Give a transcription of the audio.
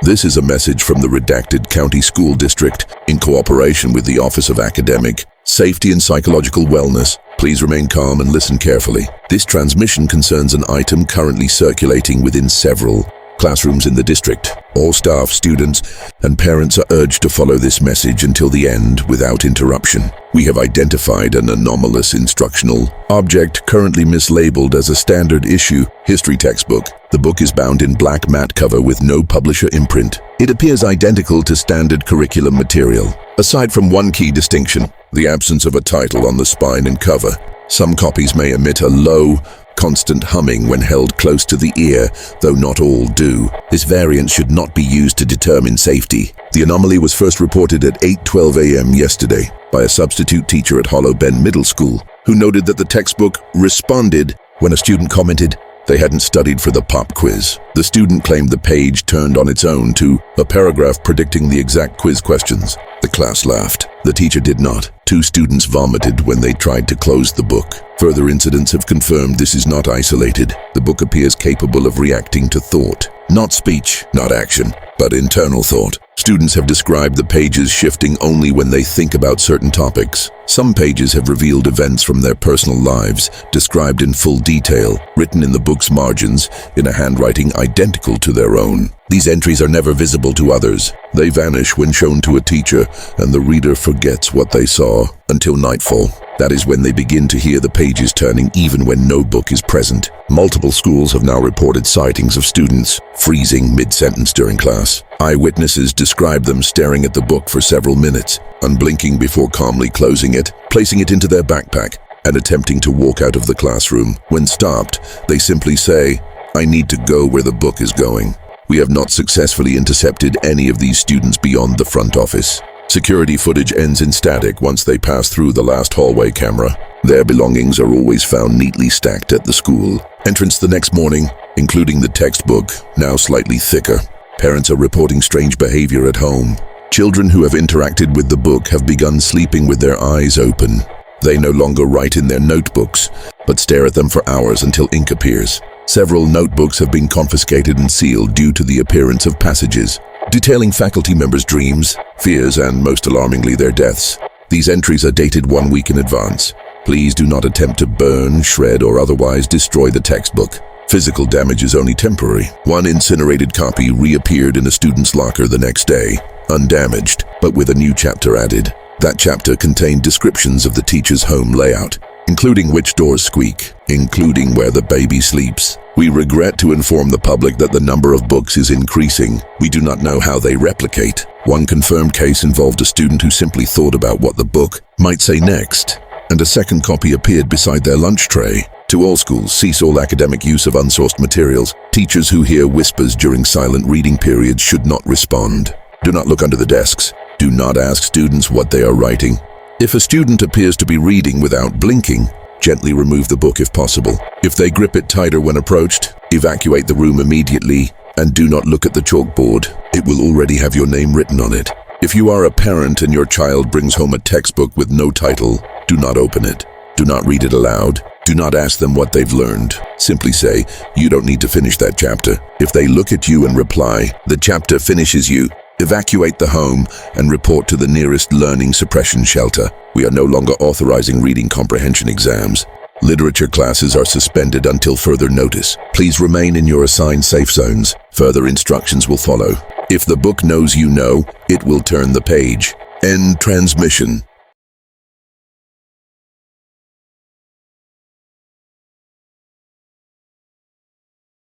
This is a message from the redacted County School District in cooperation with the Office of Academic Safety and Psychological Wellness. Please remain calm and listen carefully. This transmission concerns an item currently circulating within several classrooms in the district. All staff, students, and parents are urged to follow this message until the end without interruption. We have identified an anomalous instructional object currently mislabeled as a standard issue history textbook. The book is bound in black matte cover with no publisher imprint. It appears identical to standard curriculum material, aside from one key distinction: the absence of a title on the spine and cover. Some copies may emit a low, constant humming when held close to the ear, though not all do. This variant should not be used to determine safety. The anomaly was first reported at 8:12 a.m. yesterday by a substitute teacher at Hollow Bend Middle School, who noted that the textbook responded when a student commented they hadn't studied for the pop quiz. The student claimed the page turned on its own to a paragraph predicting the exact quiz questions. The class laughed. The teacher did not. 2 students vomited when they tried to close the book. Further incidents have confirmed this is not isolated. The book appears capable of reacting to thought. Not speech, not action, but internal thought. Students have described the pages shifting only when they think about certain topics. Some pages have revealed events from their personal lives, described in full detail, written in the book's margins in a handwriting identical to their own. These entries are never visible to others. They vanish when shown to a teacher, and the reader forgets what they saw until nightfall. That is when they begin to hear the pages turning even when no book is present. Multiple schools have now reported sightings of students freezing mid-sentence during class. Eyewitnesses describe them staring at the book for several minutes, unblinking before calmly closing it, placing it into their backpack, and attempting to walk out of the classroom. When stopped, they simply say, "I need to go where the book is going." We have not successfully intercepted any of these students beyond the front office. Security footage ends in static once they pass through the last hallway camera. Their belongings are always found neatly stacked at the school entrance the next morning, including the textbook, now slightly thicker. Parents are reporting strange behavior at home. Children who have interacted with the book have begun sleeping with their eyes open. They no longer write in their notebooks, but stare at them for hours until ink appears. Several notebooks have been confiscated and sealed due to the appearance of passages detailing faculty members' dreams, fears, and most alarmingly, their deaths. These entries are dated 1 week in advance. Please do not attempt to burn, shred, or otherwise destroy the textbook. Physical damage is only temporary. One incinerated copy reappeared in a student's locker the next day, undamaged, but with a new chapter added. That chapter contained descriptions of the teacher's home layout, including which doors squeak, including where the baby sleeps. We regret to inform the public that the number of books is increasing. We do not know how they replicate. One confirmed case involved a student who simply thought about what the book might say next, and a second copy appeared beside their lunch tray. To all schools, cease all academic use of unsourced materials. Teachers who hear whispers during silent reading periods should not respond. Do not look under the desks. Do not ask students what they are writing. If a student appears to be reading without blinking, gently remove the book if possible. If they grip it tighter when approached, evacuate the room immediately, and do not look at the chalkboard. It will already have your name written on it. If you are a parent and your child brings home a textbook with no title, do not open it. Do not read it aloud. Do not ask them what they've learned. Simply say, "You don't need to finish that chapter." If they look at you and reply, "The chapter finishes you," evacuate the home and report to the nearest learning suppression shelter. We are no longer authorizing reading comprehension exams. Literature classes are suspended until further notice. Please remain in your assigned safe zones. Further instructions will follow. If the book knows you know, it will turn the page. End transmission.